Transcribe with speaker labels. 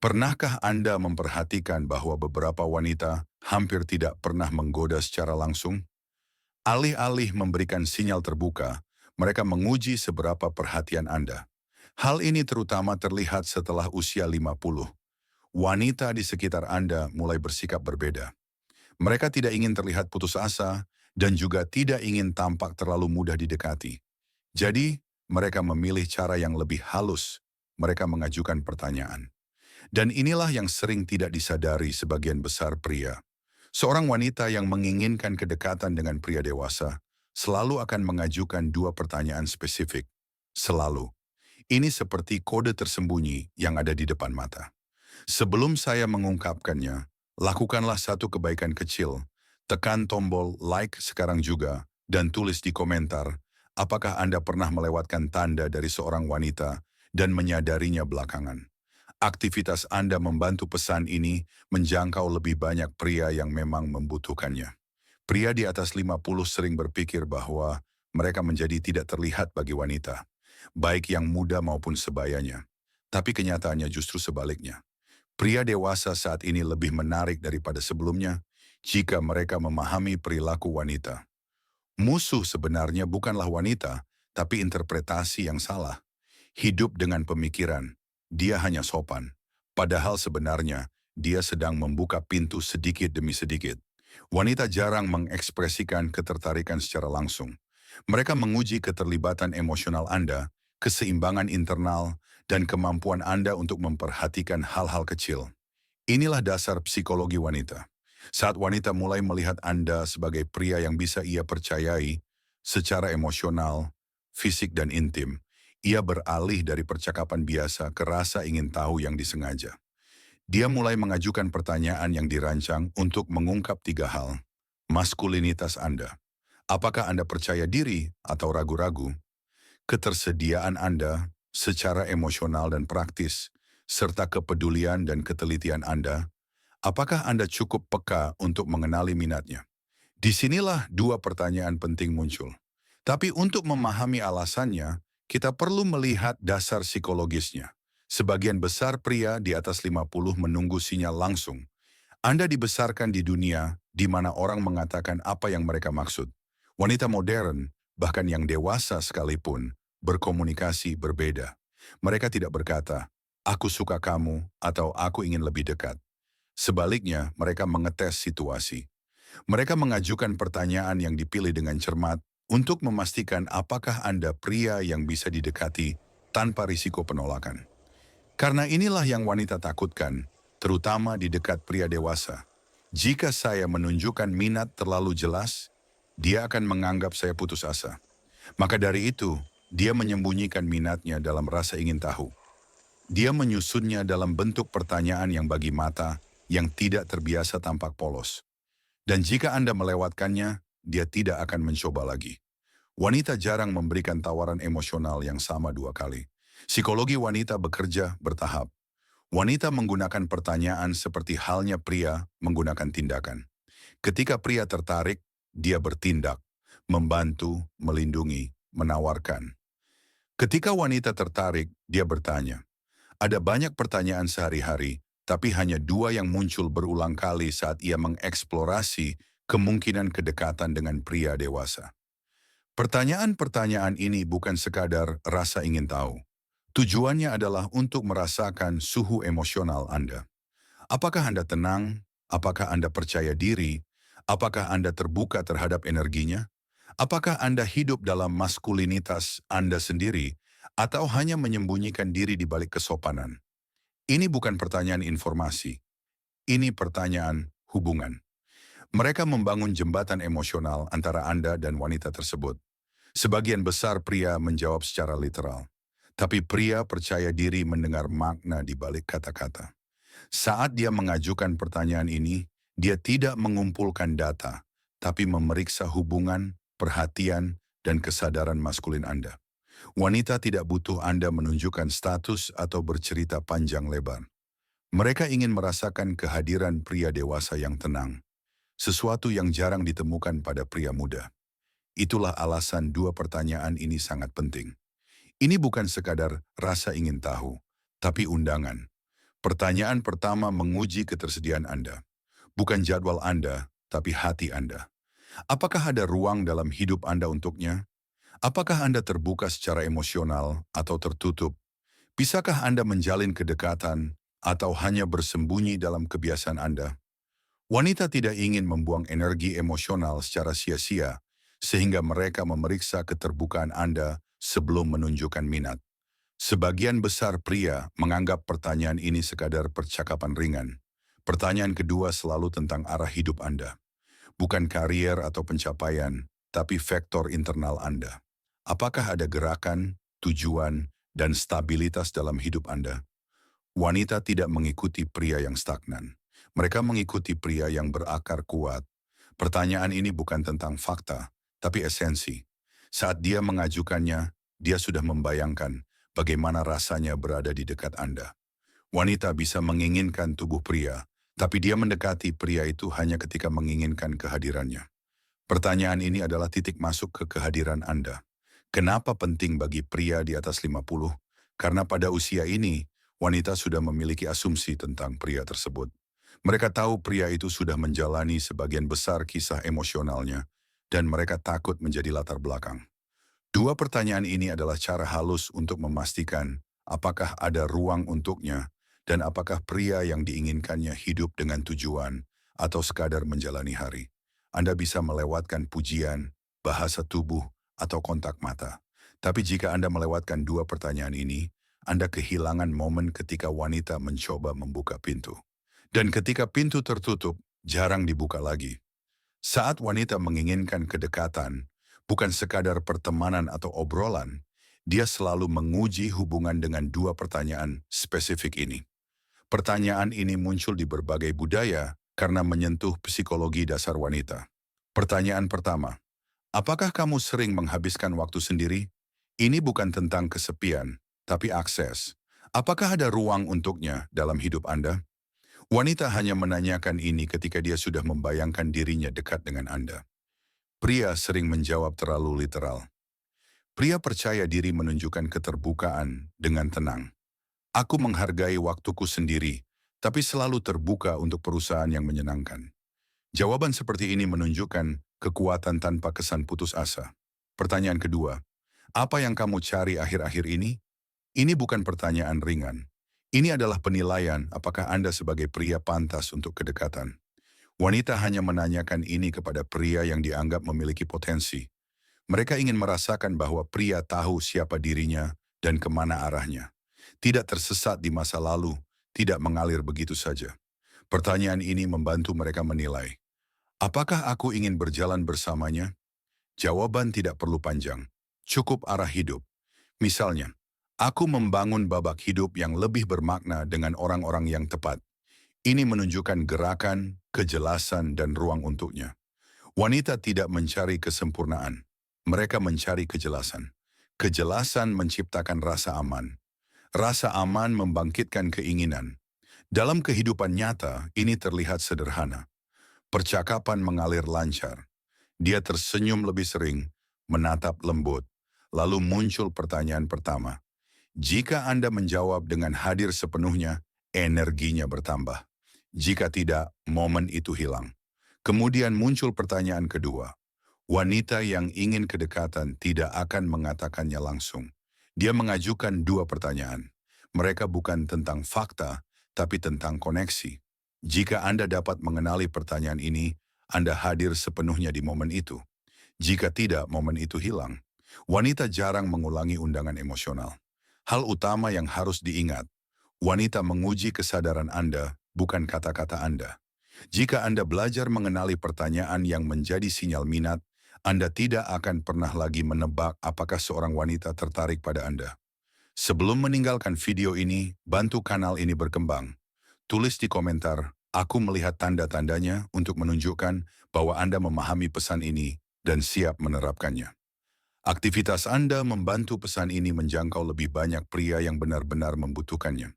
Speaker 1: Pernahkah Anda memperhatikan bahwa beberapa wanita hampir tidak pernah menggoda secara langsung? Alih-alih memberikan sinyal terbuka, mereka menguji seberapa perhatian Anda. Hal ini terutama terlihat setelah usia 50. Wanita di sekitar Anda mulai bersikap berbeda. Mereka tidak ingin terlihat putus asa dan juga tidak ingin tampak terlalu mudah didekati. Jadi, mereka memilih cara yang lebih halus. Mereka mengajukan pertanyaan. Dan inilah yang sering tidak disadari sebagian besar pria. Seorang wanita yang menginginkan kedekatan dengan pria dewasa selalu akan mengajukan dua pertanyaan spesifik. Selalu. Ini seperti kode tersembunyi yang ada di depan mata. Sebelum saya mengungkapkannya, lakukanlah satu kebaikan kecil. Tekan tombol like sekarang juga dan tulis di komentar, apakah Anda pernah melewatkan tanda dari seorang wanita dan menyadarinya belakangan. Aktivitas Anda membantu pesan ini menjangkau lebih banyak pria yang memang membutuhkannya. Pria di atas 50 sering berpikir bahwa mereka menjadi tidak terlihat bagi wanita, baik yang muda maupun sebayanya. Tapi kenyataannya justru sebaliknya. Pria dewasa saat ini lebih menarik daripada sebelumnya jika mereka memahami perilaku wanita. Musuh sebenarnya bukanlah wanita, tapi interpretasi yang salah. Hidup dengan pemikiran, dia hanya sopan. Padahal sebenarnya, dia sedang membuka pintu sedikit demi sedikit. Wanita jarang mengekspresikan ketertarikan secara langsung. Mereka menguji keterlibatan emosional Anda, keseimbangan internal, dan kemampuan Anda untuk memperhatikan hal-hal kecil. Inilah dasar psikologi wanita. Saat wanita mulai melihat Anda sebagai pria yang bisa ia percayai secara emosional, fisik, dan intim, ia beralih dari percakapan biasa ke rasa ingin tahu yang disengaja. Dia mulai mengajukan pertanyaan yang dirancang untuk mengungkap tiga hal. Maskulinitas Anda. Apakah Anda percaya diri atau ragu-ragu? Ketersediaan Anda secara emosional dan praktis, serta kepedulian dan ketelitian Anda. Apakah Anda cukup peka untuk mengenali minatnya? Disinilah dua pertanyaan penting muncul. Tapi untuk memahami alasannya, kita perlu melihat dasar psikologisnya. Sebagian besar pria di atas 50 menunggu sinyal langsung. Anda dibesarkan di dunia di mana orang mengatakan apa yang mereka maksud. Wanita modern, bahkan yang dewasa sekalipun, berkomunikasi berbeda. Mereka tidak berkata, "Aku suka kamu" atau "Aku ingin lebih dekat." Sebaliknya, mereka mengetes situasi. Mereka mengajukan pertanyaan yang dipilih dengan cermat untuk memastikan apakah Anda pria yang bisa didekati tanpa risiko penolakan. Karena inilah yang wanita takutkan, terutama di dekat pria dewasa. Jika saya menunjukkan minat terlalu jelas, dia akan menganggap saya putus asa. Maka dari itu, dia menyembunyikan minatnya dalam rasa ingin tahu. Dia menyusunnya dalam bentuk pertanyaan yang bagi mata yang tidak terbiasa tampak polos. Dan jika Anda melewatkannya, dia tidak akan mencoba lagi. Wanita jarang memberikan tawaran emosional yang sama dua kali. Psikologi wanita bekerja bertahap. Wanita menggunakan pertanyaan seperti halnya pria menggunakan tindakan. Ketika pria tertarik, dia bertindak, membantu, melindungi, menawarkan. Ketika wanita tertarik, dia bertanya. Ada banyak pertanyaan sehari-hari, tapi hanya dua yang muncul berulang kali saat ia mengeksplorasi kemungkinan kedekatan dengan pria dewasa. Pertanyaan-pertanyaan ini bukan sekadar rasa ingin tahu. Tujuannya adalah untuk merasakan suhu emosional Anda. Apakah Anda tenang? Apakah Anda percaya diri? Apakah Anda terbuka terhadap energinya? Apakah Anda hidup dalam maskulinitas Anda sendiri atau hanya menyembunyikan diri di balik kesopanan? Ini bukan pertanyaan informasi. Ini pertanyaan hubungan. Mereka membangun jembatan emosional antara Anda dan wanita tersebut. Sebagian besar pria menjawab secara literal. Tapi pria percaya diri mendengar makna di balik kata-kata. Saat dia mengajukan pertanyaan ini, dia tidak mengumpulkan data, tapi memeriksa hubungan, perhatian, dan kesadaran maskulin Anda. Wanita tidak butuh Anda menunjukkan status atau bercerita panjang lebar. Mereka ingin merasakan kehadiran pria dewasa yang tenang, sesuatu yang jarang ditemukan pada pria muda. Itulah alasan dua pertanyaan ini sangat penting. Ini bukan sekadar rasa ingin tahu, tapi undangan. Pertanyaan pertama menguji ketersediaan Anda. Bukan jadwal Anda, tapi hati Anda. Apakah ada ruang dalam hidup Anda untuknya? Apakah Anda terbuka secara emosional atau tertutup? Bisakah Anda menjalin kedekatan atau hanya bersembunyi dalam kebiasaan Anda? Wanita tidak ingin membuang energi emosional secara sia-sia, sehingga mereka memeriksa keterbukaan Anda sebelum menunjukkan minat. Sebagian besar pria menganggap pertanyaan ini sekadar percakapan ringan. Pertanyaan kedua selalu tentang arah hidup Anda. Bukan karier atau pencapaian, tapi faktor internal Anda. Apakah ada gerakan, tujuan, dan stabilitas dalam hidup Anda? Wanita tidak mengikuti pria yang stagnan. Mereka mengikuti pria yang berakar kuat. Pertanyaan ini bukan tentang fakta, tapi esensi. Saat dia mengajukannya, dia sudah membayangkan bagaimana rasanya berada di dekat Anda. Wanita bisa menginginkan tubuh pria, tapi dia mendekati pria itu hanya ketika menginginkan kehadirannya. Pertanyaan ini adalah titik masuk ke kehadiran Anda. Kenapa penting bagi pria di atas 50? Karena pada usia ini, wanita sudah memiliki asumsi tentang pria tersebut. Mereka tahu pria itu sudah menjalani sebagian besar kisah emosionalnya, dan mereka takut menjadi latar belakang. Dua pertanyaan ini adalah cara halus untuk memastikan apakah ada ruang untuknya dan apakah pria yang diinginkannya hidup dengan tujuan atau sekadar menjalani hari. Anda bisa melewatkan pujian, bahasa tubuh, atau kontak mata. Tapi jika Anda melewatkan dua pertanyaan ini, Anda kehilangan momen ketika wanita mencoba membuka pintu. Dan ketika pintu tertutup, jarang dibuka lagi. Saat wanita menginginkan kedekatan, bukan sekadar pertemanan atau obrolan, dia selalu menguji hubungan dengan dua pertanyaan spesifik ini. Pertanyaan ini muncul di berbagai budaya karena menyentuh psikologi dasar wanita. Pertanyaan pertama, apakah kamu sering menghabiskan waktu sendiri? Ini bukan tentang kesepian, tapi akses. Apakah ada ruang untuknya dalam hidup Anda? Wanita hanya menanyakan ini ketika dia sudah membayangkan dirinya dekat dengan Anda. Pria sering menjawab terlalu literal. Pria percaya diri menunjukkan keterbukaan dengan tenang. Aku menghargai waktuku sendiri, tapi selalu terbuka untuk perusahaan yang menyenangkan. Jawaban seperti ini menunjukkan kekuatan tanpa kesan putus asa. Pertanyaan kedua, apa yang kamu cari akhir-akhir ini? Ini bukan pertanyaan ringan. Ini adalah penilaian apakah Anda sebagai pria pantas untuk kedekatan. Wanita hanya menanyakan ini kepada pria yang dianggap memiliki potensi. Mereka ingin merasakan bahwa pria tahu siapa dirinya dan kemana arahnya. Tidak tersesat di masa lalu, tidak mengalir begitu saja. Pertanyaan ini membantu mereka menilai, apakah aku ingin berjalan bersamanya? Jawaban tidak perlu panjang, cukup arah hidup. Misalnya, aku membangun babak hidup yang lebih bermakna dengan orang-orang yang tepat. Ini menunjukkan gerakan, kejelasan, dan ruang untuknya. Wanita tidak mencari kesempurnaan. Mereka mencari kejelasan. Kejelasan menciptakan rasa aman. Rasa aman membangkitkan keinginan. Dalam kehidupan nyata, ini terlihat sederhana. Percakapan mengalir lancar. Dia tersenyum lebih sering, menatap lembut. Lalu muncul pertanyaan pertama. Jika Anda menjawab dengan hadir sepenuhnya, energinya bertambah. Jika tidak, momen itu hilang. Kemudian muncul pertanyaan kedua. Wanita yang ingin kedekatan tidak akan mengatakannya langsung. Dia mengajukan dua pertanyaan. Mereka bukan tentang fakta, tapi tentang koneksi. Jika Anda dapat mengenali pertanyaan ini, Anda hadir sepenuhnya di momen itu. Jika tidak, momen itu hilang. Wanita jarang mengulangi undangan emosional. Hal utama yang harus diingat, wanita menguji kesadaran Anda, bukan kata-kata Anda. Jika Anda belajar mengenali pertanyaan yang menjadi sinyal minat, Anda tidak akan pernah lagi menebak apakah seorang wanita tertarik pada Anda. Sebelum meninggalkan video ini, bantu kanal ini berkembang. Tulis di komentar, aku melihat tanda-tandanya untuk menunjukkan bahwa Anda memahami pesan ini dan siap menerapkannya. Aktivitas Anda membantu pesan ini menjangkau lebih banyak pria yang benar-benar membutuhkannya.